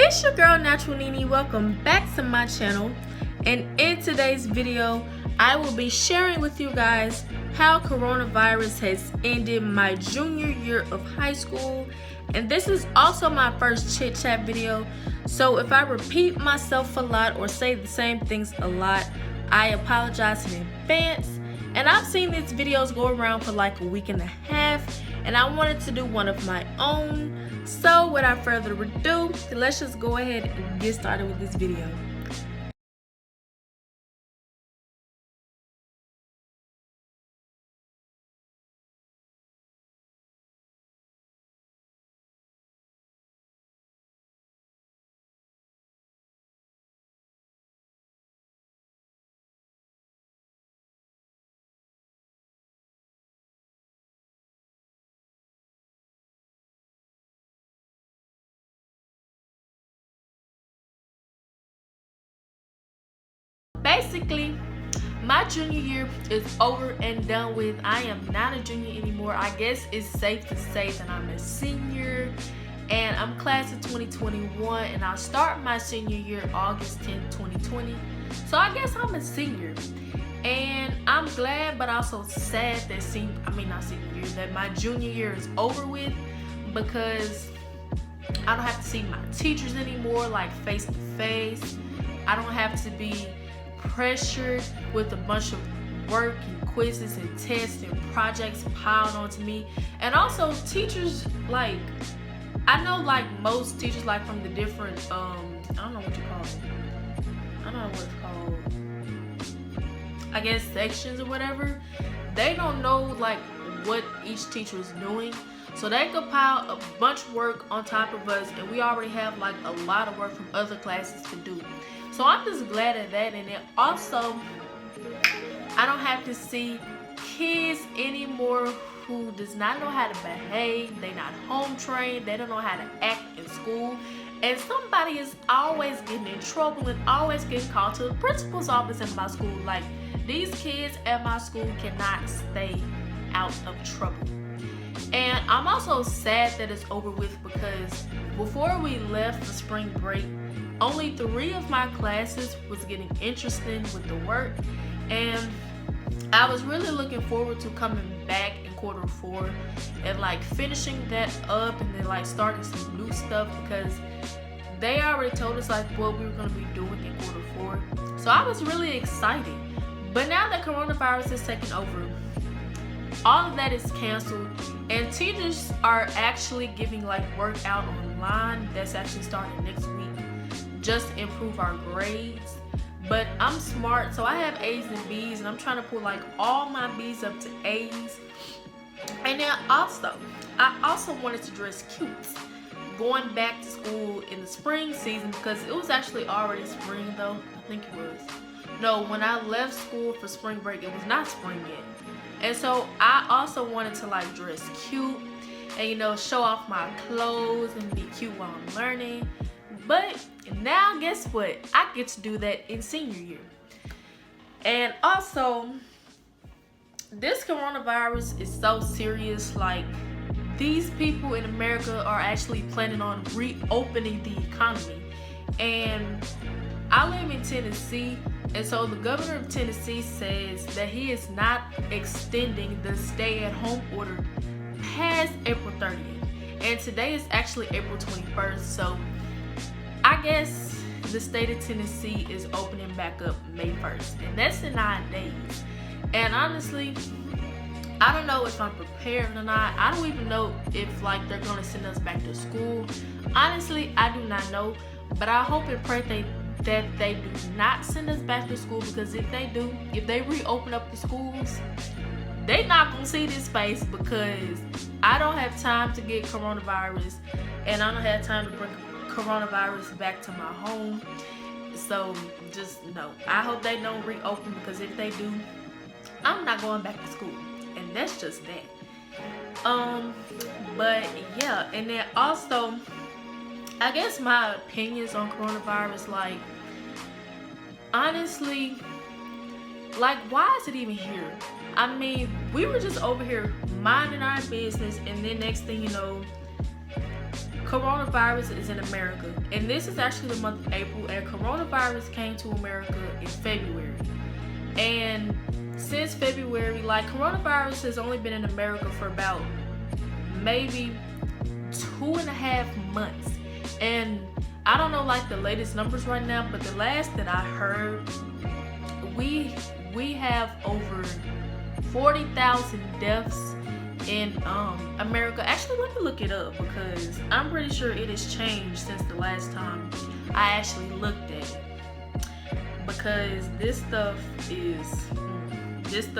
It's your girl Natural Nini. Welcome back to my channel, and in today's video I will be sharing with you guys how coronavirus has ended my junior year of high school. And this is also my first chit chat video, so if I repeat myself a lot or say the same things a lot, I apologize in advance. And I've seen these videos go around for like a week and a half, and I wanted to do one of my own. So without further ado, let's just go ahead and get started with this video. Basically, my junior year is over and done with. I am not a junior anymore. I guess it's safe to say that I'm a senior, and I'm class of 2021, and I'll start my senior year August 10th, 2020. So I guess I'm a senior, and I'm glad but also sad that that my junior year is over with, because I don't have to see my teachers anymore like face to face. I don't have to be pressured with a bunch of work and quizzes and tests and projects piled onto me. And also teachers, like, I know like most teachers, like from the different I don't know what you call it, I don't know what it's called, I guess sections or whatever, they don't know like what each teacher is doing, so they compile a bunch of work on top of us, and we already have like a lot of work from other classes to do. So I'm just glad of that. And then also, I don't have to see kids anymore who does not know how to behave. They're not home trained. They don't know how to act in school. And somebody is always getting in trouble and always getting called to the principal's office in my school. Like, these kids at my school cannot stay out of trouble. And I'm also sad that it's over with, because before we left for spring break, only 3 of my classes was getting interested with the work, and I was really looking forward to coming back in quarter 4 and like finishing that up, and then like starting some new stuff, because they already told us like what we were going to be doing in quarter 4. So I was really excited. But now that coronavirus is taking over, all of that is canceled, and teachers are actually giving like work out online that's actually starting next week, just to improve our grades. But I'm smart, so I have A's and B's, and I'm trying to pull like all my B's up to A's. And then I also wanted to dress cute going back to school in the spring season, because it was actually already spring though. I think it was. No, when I left school for spring break, it was not spring yet. And so I also wanted to like dress cute and, you know, show off my clothes and be cute while I'm learning. But now guess what? I get to do that in senior year. And also, this coronavirus is so serious. Like, these people in America are actually planning on reopening the economy. And I live in Tennessee, and so the governor of Tennessee says that he is not extending the stay-at-home order past April 30th. And today is actually April 21st, so I guess the state of Tennessee is opening back up May 1st, and that's in 9 days. And honestly, I don't know if I'm prepared or not. I don't even know if like they're gonna send us back to school. Honestly, I do not know, but I hope and pray that they do not send us back to school, because if they do, if they reopen up the schools, they not gonna see this face, because I don't have time to get coronavirus, and I don't have time to bring coronavirus back to my home. So just no, I hope they don't reopen, because if they do, I'm not going back to school, and that's just that. But yeah, and then also, I guess my opinions on coronavirus, like, honestly, like, why is it even here? I mean, we were just over here minding our business, and then next thing you know, coronavirus is in America, and this is actually the month of April, and coronavirus came to America in February. And since February, like, coronavirus has only been in America for about maybe 2.5 months. And I don't know like the latest numbers right now, but the last that I heard, we have over 40,000 deaths in America. Actually, let me look it up because I'm pretty sure it has changed since the last time I actually looked at it. Because this stuff is just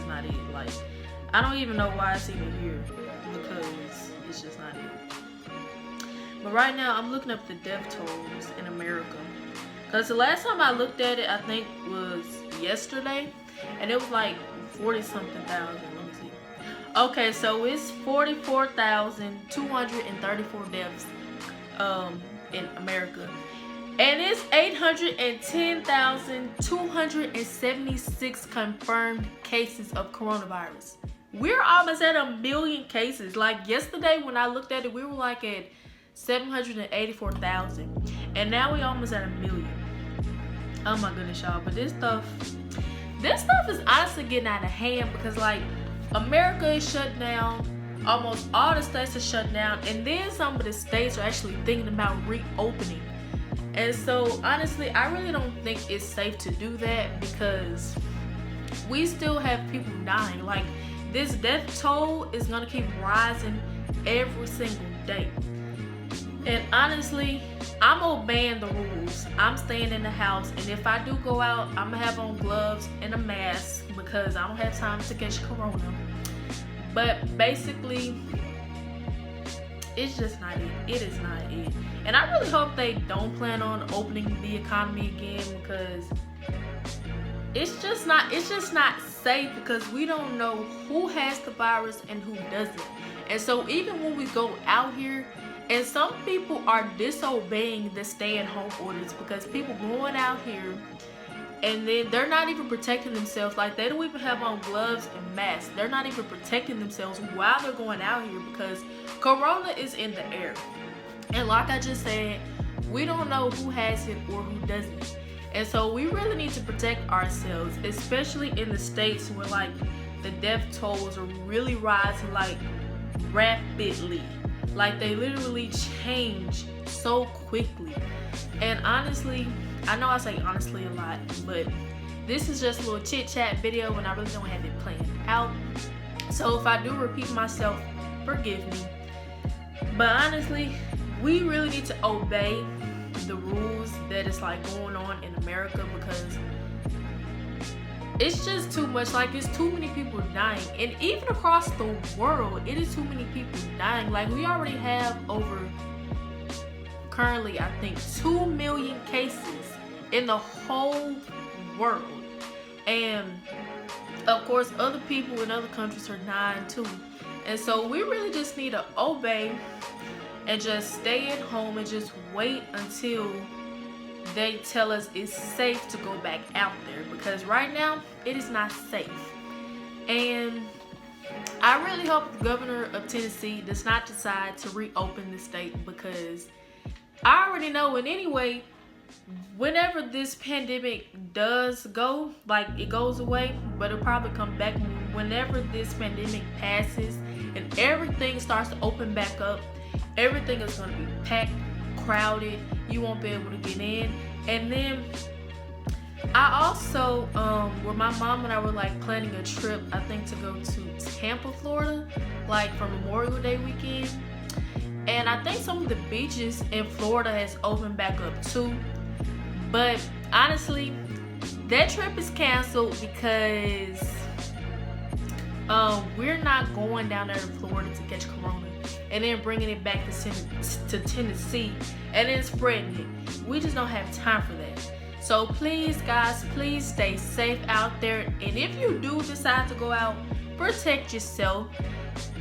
not it. Like, I don't even know why it's even here because it's just not it. But right now, I'm looking up the death tolls in America. Because the last time I looked at it, I think was yesterday. And it was like 40-something thousand. Let me see. Okay, so it's 44,234 deaths in America. And it's 810,276 confirmed cases of coronavirus. We're almost at 1 million cases. Like yesterday when I looked at it, we were like at 784,000. And now we're almost at 1 million. Oh my goodness, y'all. But this stuff is honestly getting out of hand because like America is shut down. Almost all the states are shut down. And then some of the states are actually thinking about reopening. And so honestly, I really don't think it's safe to do that because we still have people dying. Like, this death toll is gonna keep rising every single day. And honestly, I'm obeying the rules. I'm staying in the house, and if I do go out, I'm gonna have on gloves and a mask because I don't have time to catch corona. But basically, it's just not it. It is not it. And I really hope they don't plan on opening the economy again because it's just not safe because we don't know who has the virus and who doesn't. And so even when we go out here, and some people are disobeying the stay-at-home orders because people going out here and then they're not even protecting themselves. Like, they don't even have on gloves and masks. They're not even protecting themselves while they're going out here because corona is in the air. And like I just said, we don't know who has it or who doesn't. And so we really need to protect ourselves, especially in the states where like the death tolls are really rising like rapidly. Like, they literally change so quickly. And honestly, I know I say honestly a lot, but this is just a little chit chat video and I really don't have it planned out. So if I do repeat myself, forgive me. But honestly, we really need to obey the rules that is like going on in America because it's just too much. Like, it's too many people dying, and even across the world, it is too many people dying. Like, we already have over currently, I think, 2 million cases in the whole world, and of course, other people in other countries are dying too. And so we really just need to obey and just stay at home and just wait until they tell us it's safe to go back out there because right now it is not safe. And I really hope the governor of Tennessee does not decide to reopen the state because I already know, and anyway, whenever this pandemic does go, like, it goes away, but it'll probably come back whenever this pandemic passes and everything starts to open back up. Everything is going to be packed, crowded. You won't be able to get in. And then I also, where my mom and I were like planning a trip, I think to go to Tampa, Florida, like for Memorial Day weekend. And I think some of the beaches in Florida has opened back up too. But honestly, that trip is canceled because we're not going down there to Florida to catch corona and then bringing it back to Tennessee and then spreading it. We just don't have time for that. So please, guys, please stay safe out there. And if you do decide to go out, protect yourself.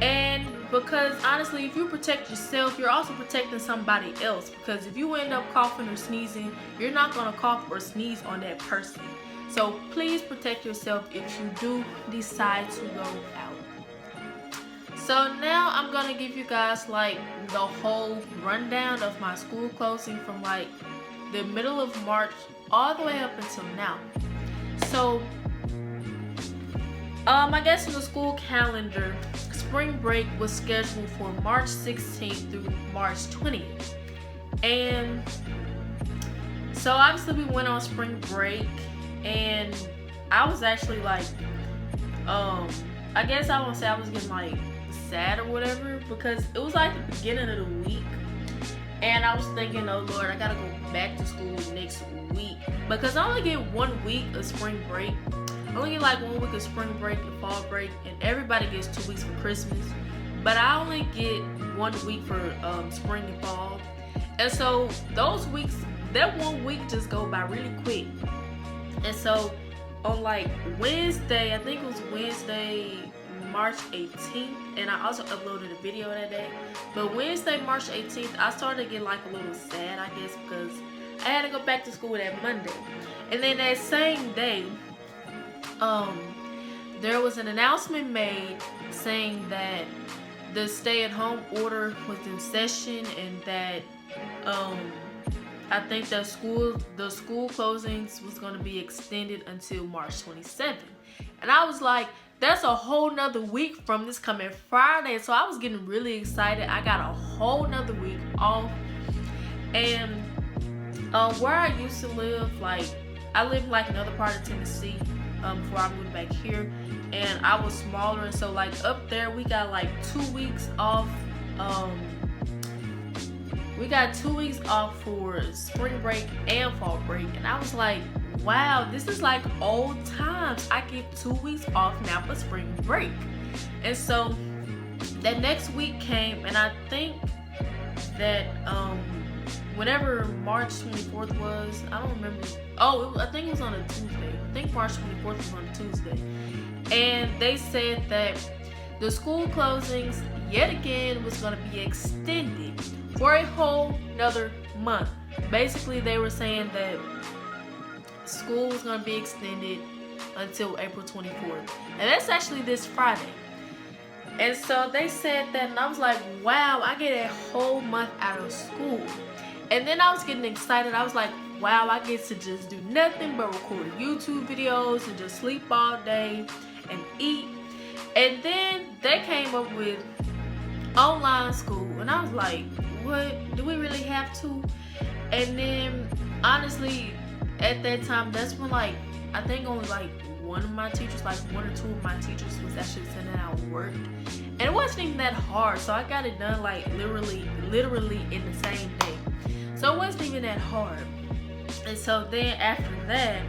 And because honestly, if you protect yourself, you're also protecting somebody else. Because if you end up coughing or sneezing, you're not going to cough or sneeze on that person. So please protect yourself if you do decide to go out. So now I'm gonna give you guys like the whole rundown of my school closing from like the middle of March all the way up until now. So I guess in the school calendar, spring break was scheduled for March 16th through March 20th. And so obviously we went on spring break, and I was actually like, I guess I won't say I was getting like sad or whatever, because it was like the beginning of the week, and I was thinking, oh Lord, I gotta go back to school next week, because I only get 1 week of spring break. I only get like 1 week of spring break and fall break, and everybody gets 2 weeks for Christmas, but I only get 1 week for spring and fall. And so those weeks, that 1 week just go by really quick. And so on like Wednesday, I think it was Wednesday, March 18th, and I also uploaded a video that day. But Wednesday, March 18th, I started to get like a little sad, I guess, because I had to go back to school that Monday. And then that same day, there was an announcement made saying that the stay-at-home order was in session, and that I think the school closings was going to be extended until March 27th. And I was like, that's a whole nother week from this coming Friday. So I was getting really excited. I got a whole nother week off. And where I used to live, like I lived in like another part of Tennessee before I moved back here, and I was smaller, and so like up there we got like 2 weeks off. We got 2 weeks off for spring break and fall break, and I was like, wow, this is like old times. I get 2 weeks off now for spring break. And so that next week came, and I think that whenever March 24th was, I don't remember. I think it was on a Tuesday. I think March 24th was on a Tuesday. And they said that the school closings yet again was going to be extended for a whole nother month. Basically, they were saying that school was going to be extended until April 24th. And that's actually this Friday. And so they said that, and I was like, wow, I get a whole month out of school. And then I was getting excited. I was like, wow, I get to just do nothing but record YouTube videos and just sleep all day and eat. And then they came up with online school, and I was like, what? Do we really have to? And then honestly, at that time, that's when like I think only like one of my teachers, like 1 or 2 of my teachers, was actually sending out work, and it wasn't even that hard. So I got it done like literally in the same day. So it wasn't even that hard. And so then after that,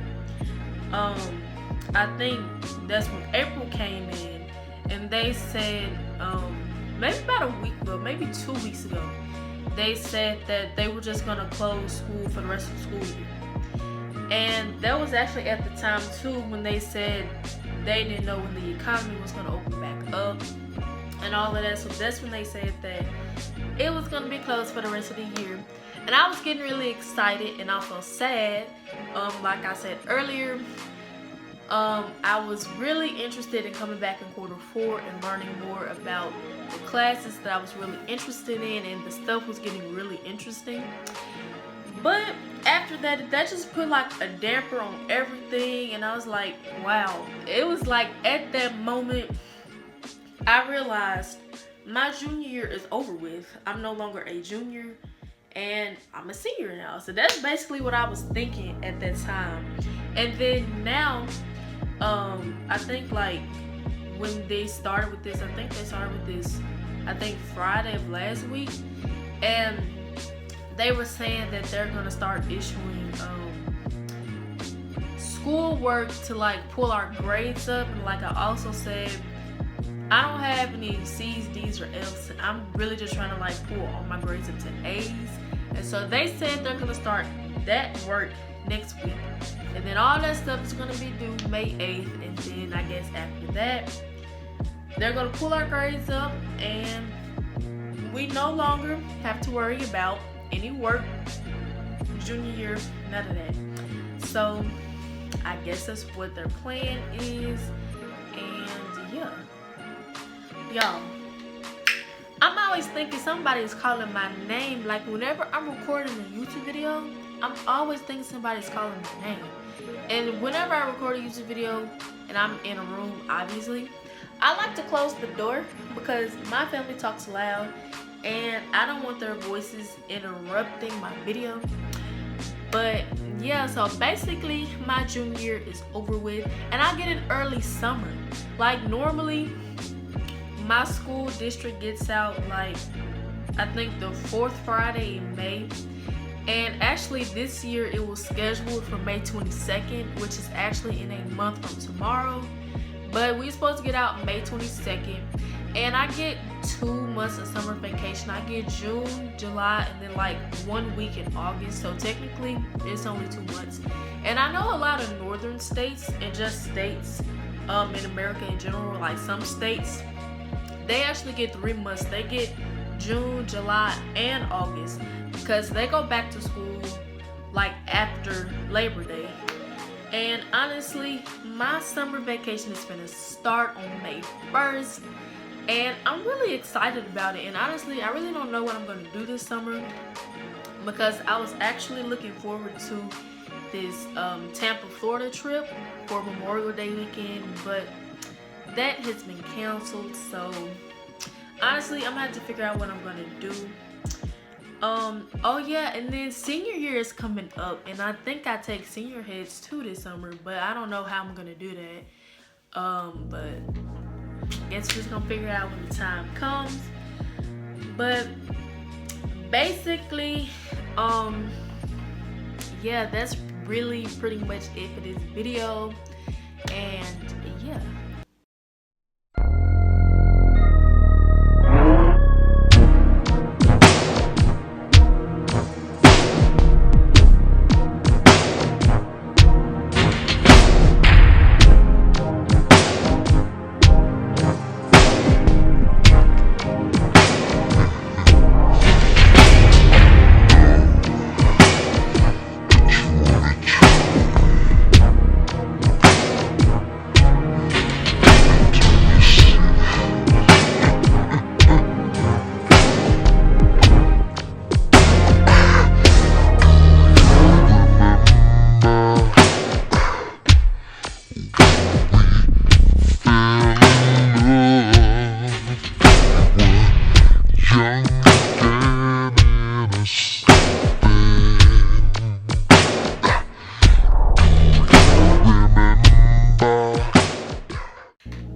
I think that's when April came in, and they said maybe about a week ago, maybe 2 weeks ago, they said that they were just gonna close school for the rest of the school year. And that was actually at the time too when they said they didn't know when the economy was gonna open back up and all of that. So that's when they said that it was gonna be closed for the rest of the year. And I was getting really excited and also sad. Like I said earlier, I was really interested in coming back in Q4 and learning more about the classes that I was really interested in, and the stuff was getting really interesting. But after that, that just put like a damper on everything, and I was like, wow. It was like at that moment, I realized my junior year is over with. I'm no longer a junior, and I'm a senior now. So that's basically what I was thinking at that time. And then now, I think like when they started with this, I think Friday of last week, and they were saying that they're gonna start issuing schoolwork to like pull our grades up. And like I also said, I don't have any C's, D's, or F's. I'm really just trying to like pull all my grades up to A's. And so they said they're gonna start that work next week. And then all that stuff is gonna be due May 8th. And then I guess after that, they're gonna pull our grades up, and we no longer have to worry about any work junior year, none of that. So I guess that's what their plan is. And yeah, y'all, always thinking somebody's calling my name. Like whenever I'm recording a YouTube video, I'm always thinking somebody's calling my name. And whenever I record a YouTube video and I'm in a room, obviously, I like to close the door because my family talks loud and I don't want their voices interrupting my video. But yeah, so basically my junior year is over with and I get an early summer. Like normally my school district gets out like I think the 4th Friday in May. And actually this year it was scheduled for May 22nd, which is actually in a month from tomorrow. But we're supposed to get out May 22nd. And I get 2 months of summer vacation. I get June, July, and then like 1 week in August. So technically it's only 2 months. And I know a lot of northern states and just states in America in general, like some states, they actually get 3 months. They get June, July, and August because they go back to school like after Labor Day. And honestly, my summer vacation is gonna start on May 1st and I'm really excited about it. And honestly, I really don't know what I'm gonna do this summer because I was actually looking forward to this Tampa, Florida trip for Memorial Day weekend, but that has been canceled. So honestly, I'm gonna have to figure out what I'm gonna do. Oh yeah, and then senior year is coming up and I think I take senior heads too this summer, but I don't know how I'm gonna do that. But I guess we're just gonna figure it out when the time comes. But basically, yeah, that's really pretty much it for this video. And yeah.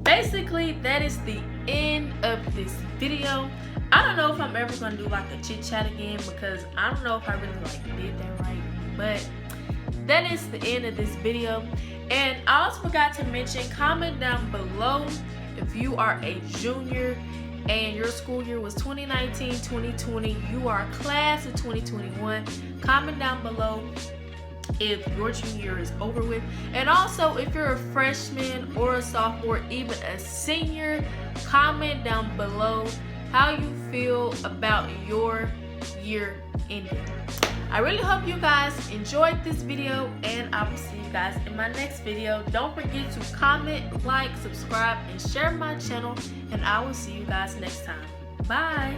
Basically, that is the end of this video. I don't know if I'm ever gonna do like a chit chat again because I don't know if I really like did that right, but that is the end of this video. And I also forgot to mention, comment down below if you are a junior and your school year was 2019-2020, you are class of 2021. Comment down below if your junior year is over with, and also if you're a freshman or a sophomore, even a senior, comment down below how you feel about your year ending. I really hope you guys enjoyed this video and I will see you guys in my next video. Don't forget to comment, like, subscribe, and share my channel, and I will see you guys next time. Bye.